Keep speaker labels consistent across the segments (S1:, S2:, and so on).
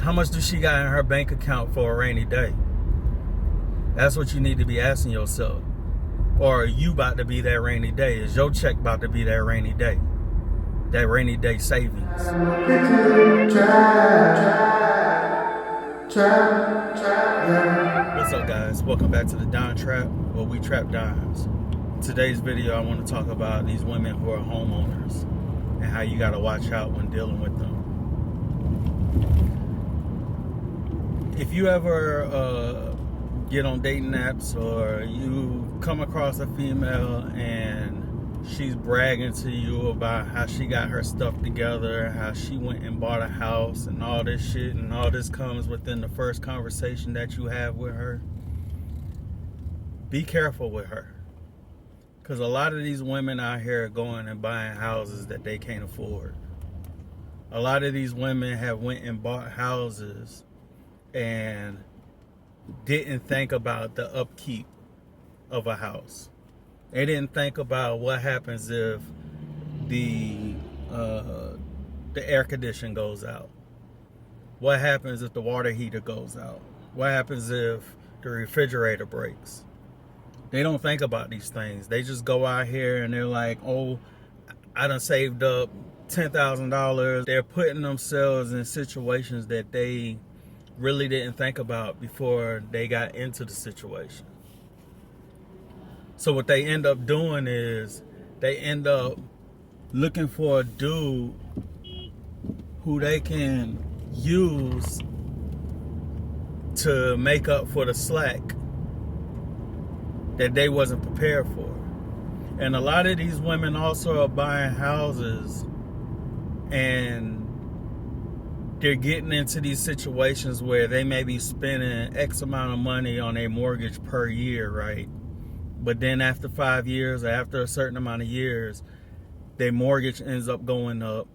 S1: How much does she got in her bank account for a rainy day? That's what you need to be asking yourself. Or are you about to be that rainy day? Is your check about to be that rainy day? That rainy day savings. What's up, guys? Welcome back to the Dime Trap, where we trap dimes. In today's video, I want to talk about these women who are homeowners and how you got to watch out when dealing with them. If you ever get on dating apps or you come across a female and she's bragging to you about how she got her stuff together, how she went and bought a house and all this shit, and all this comes within the first conversation that you have with her, be careful with her. Because a lot of these women out here are going and buying houses that they can't afford. A lot of these women have went and bought houses and didn't think about the upkeep of a house. They didn't think about what happens if the air condition goes out. What happens if the water heater goes out? What happens if the refrigerator breaks? They don't think about these things. They just go out here and they're like, oh, I done saved up $10,000. They're putting themselves in situations that they really didn't think about before they got into the situation. So what they end up doing is they end up looking for a dude who they can use to make up for the slack that they wasn't prepared for. And a lot of these women also are buying houses and they're getting into these situations where they may be spending X amount of money on a mortgage per year, right? But then after 5 years or after a certain amount of years, their mortgage ends up going up.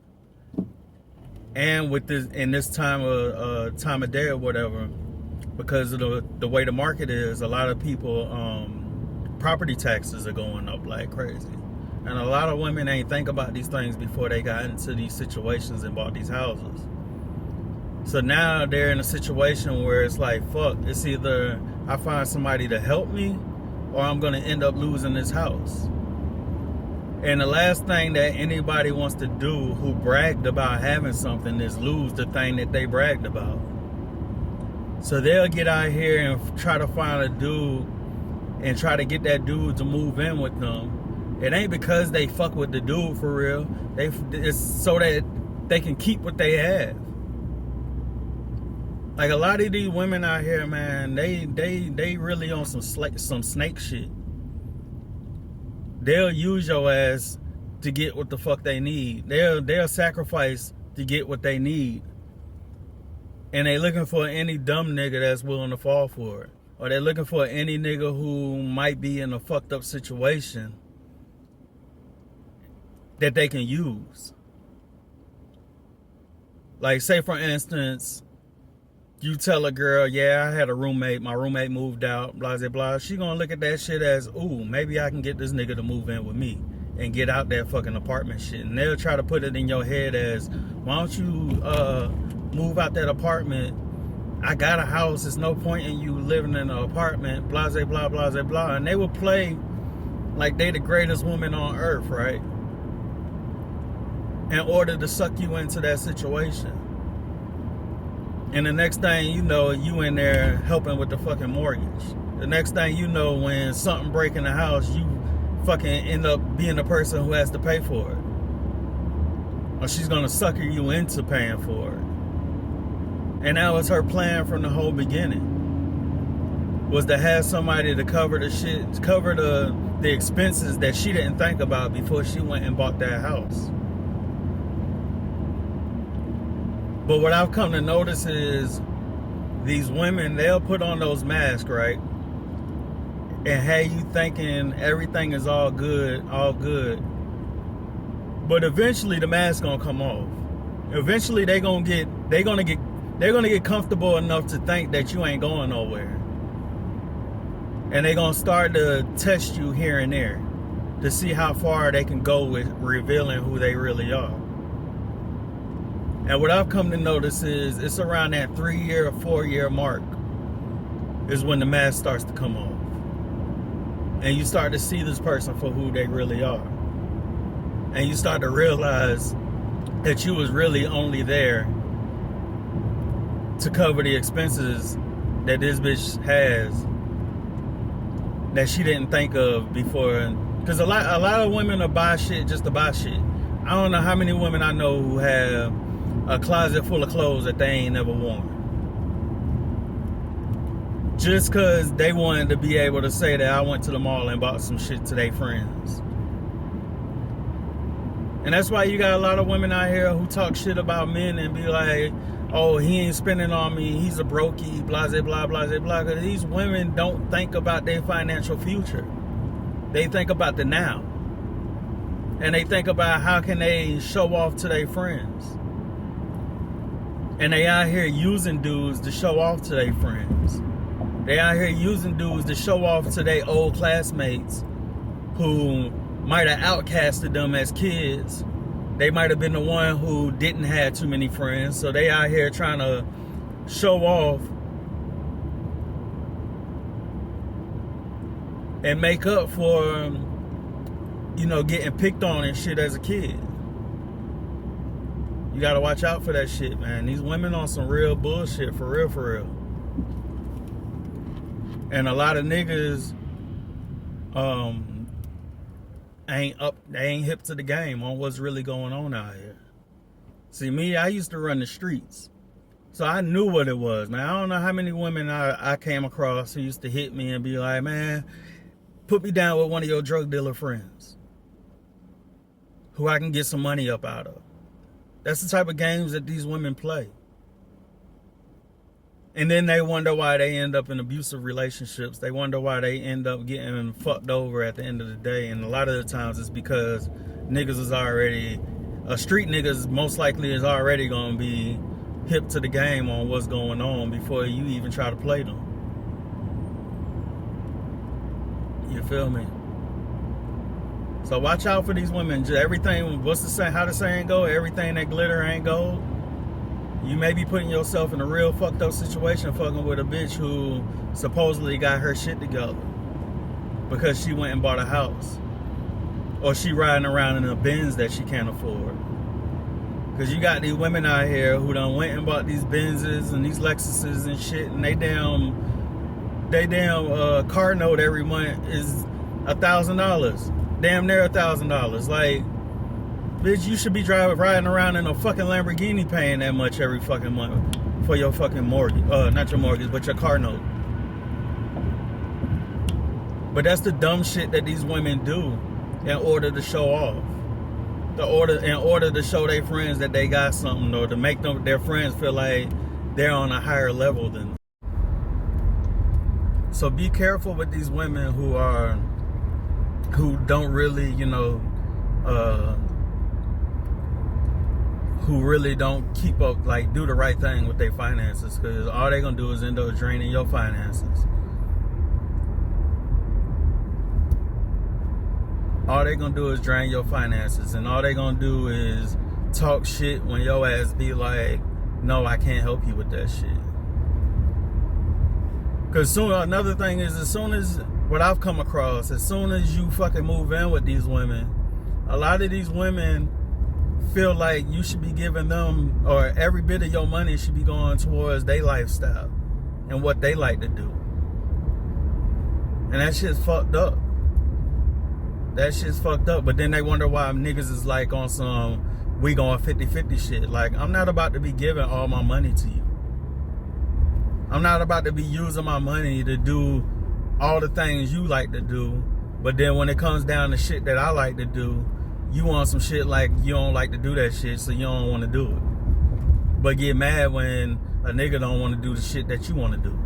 S1: And with this, in this time of day or whatever, because of the way the market is, a lot of people, property taxes are going up like crazy. And a lot of women ain't think about these things before they got into these situations and bought these houses. So now they're in a situation where it's like, fuck, it's either I find somebody to help me or I'm going to end up losing this house. And the last thing that anybody wants to do who bragged about having something is lose the thing that they bragged about. So they'll get out here and try to find a dude and try to get that dude to move in with them. It ain't because they fuck with the dude for real. It's so that they can keep what they have. Like a lot of these women out here, man, they really on some snake shit. They'll use your ass to get what the fuck they need. They'll sacrifice to get what they need. And they looking for any dumb nigga that's willing to fall for it. Or they're looking for any nigga who might be in a fucked up situation that they can use. Like say for instance, you tell a girl, yeah, I had a roommate, my roommate moved out, blah, blah, blah. She gonna look at that shit as, ooh, maybe I can get this nigga to move in with me and get out that fucking apartment shit. And they'll try to put it in your head as, why don't you move out that apartment? I got a house, there's no point in you living in an apartment, blah, blah, blah, blah, blah, blah. And they will play like they the greatest woman on earth, right? In order to suck you into that situation. And the next thing you know, you in there helping with the fucking mortgage. The next thing you know, when something break in the house, you fucking end up being the person who has to pay for it. Or she's gonna sucker you into paying for it. And that was her plan from the whole beginning. Was to have somebody to cover the shit, cover the expenses that she didn't think about before she went and bought that house. But what I've come to notice is these women, they'll put on those masks, right? And have you thinking everything is all good, all good. But eventually the mask gonna come off. Eventually they're gonna get comfortable enough to think that you ain't going nowhere. And they're gonna start to test you here and there to see how far they can go with revealing who they really are. And what I've come to notice is it's around that 3-year or 4-year mark is when the mask starts to come off. And you start to see this person for who they really are. And you start to realize that you was really only there to cover the expenses that this bitch has that she didn't think of before. Because a lot of women will buy shit just to buy shit. I don't know how many women I know who have a closet full of clothes that they ain't never worn. Just because they wanted to be able to say that I went to the mall and bought some shit to their friends. And that's why you got a lot of women out here who talk shit about men and be like, oh, he ain't spending on me, he's a brokey, blah, blah, blah, blah, blah. Because these women don't think about their financial future. They think about the now. And they think about how can they show off to their friends. And they out here using dudes to show off to their friends. They out here using dudes to show off to their old classmates who might have outcasted them as kids. They might have been the one who didn't have too many friends. So they out here trying to show off and make up for, you know, getting picked on and shit as a kid. You gotta watch out for that shit, man. These women on some real bullshit, for real, for real. And a lot of niggas they ain't hip to the game on what's really going on out here. See, me, I used to run the streets. So I knew what it was, man. I don't know how many women I came across who used to hit me and be like, man, put me down with one of your drug dealer friends who I can get some money up out of. That's the type of games that these women play. And then they wonder why they end up in abusive relationships. They wonder why they end up getting fucked over at the end of the day. And a lot of the times it's because niggas is already, a street niggas most likely is already going to be hip to the game on what's going on before you even try to play them. You feel me? So watch out for these women. Everything, what's the saying? How the saying go? Everything that glitter ain't gold. You may be putting yourself in a real fucked up situation fucking with a bitch who supposedly got her shit together because she went and bought a house. Or she riding around in a Benz that she can't afford. Because you got these women out here who done went and bought these Benzes and these Lexuses and shit, and they damn car note every month is $1,000. Damn near $1,000. Like, bitch, you should be riding around in a fucking Lamborghini paying that much every fucking month for your fucking mortgage. Not your mortgage, but your car note. But that's the dumb shit that these women do in order to show off. In order to show their friends that they got something, or to make their friends feel like they're on a higher level than them. So be careful with these women who don't really, you know, who really don't keep up, like, do the right thing with their finances, because all they're gonna do is end up draining your finances. All they're gonna do is drain your finances, and all they're gonna do is talk shit when your ass be like, no, I can't help you with that shit. Because another thing is, as soon as, what I've come across, as soon as you fucking move in with these women, a lot of these women feel like you should be giving them, or every bit of your money should be going towards their lifestyle and what they like to do. And that shit's fucked up. That shit's fucked up. But then they wonder why niggas is like on some, we going 50-50 shit. Like, I'm not about to be giving all my money to you. I'm not about to be using my money to do all the things you like to do. But then when it comes down to shit that I like to do, you want some shit like you don't like to do that shit, so you don't want to do it. But get mad when a nigga don't want to do the shit that you want to do.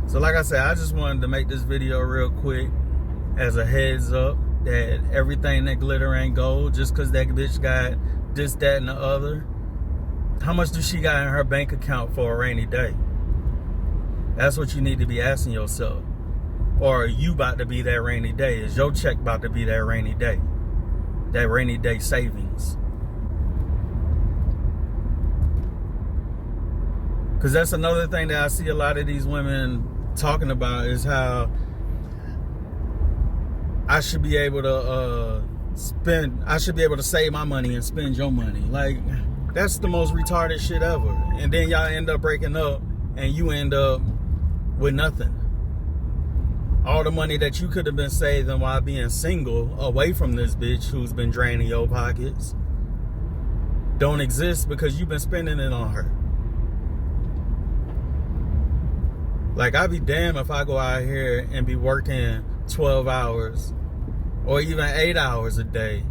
S1: So like I said, I just wanted to make this video real quick as a heads up that everything that glitter ain't gold. Just because that bitch got this, that, and the other. How much does she got in her bank account for a rainy day? That's what you need to be asking yourself. Or are you about to be that rainy day? Is your check about to be that rainy day? that rainy day savings. Because that's another thing that I see a lot of these women talking about, is how I should be able to I should be able to save my money and spend your money. Like, that's the most retarded shit ever. And then y'all end up breaking up and you end up with nothing. All the money that you could have been saving while being single away from this bitch who's been draining your pockets don't exist because you've been spending it on her. Like, I'd be damned if I go out here and be working 12 hours or even 8 hours a day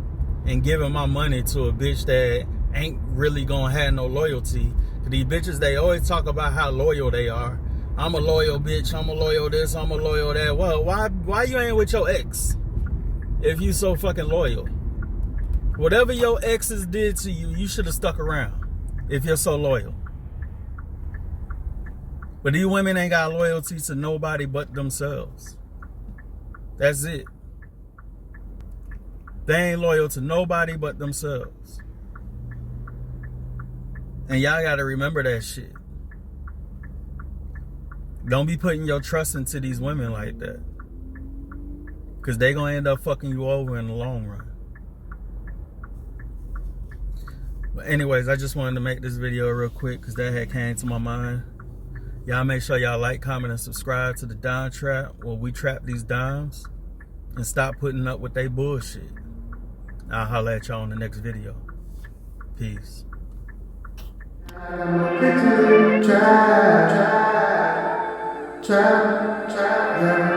S1: and giving my money to a bitch that ain't really gonna have no loyalty. These bitches, they always talk about how loyal they are. I'm a loyal bitch, I'm a loyal this, I'm a loyal that. Well, why you ain't with your ex if you so fucking loyal? Whatever your exes did to you, you should have stuck around if you're so loyal. But these women ain't got loyalty to nobody but themselves. That's it. They ain't loyal to nobody but themselves. And y'all gotta remember that shit. Don't be putting your trust into these women like that. Because they gonna end up fucking you over in the long run. But anyways, I just wanted to make this video real quick because that had came to my mind. Y'all make sure y'all like, comment, and subscribe to the Dime Trap, where we trap these dimes and stop putting up with they bullshit. I'll holler at y'all on the next video. Peace. Trap, yeah.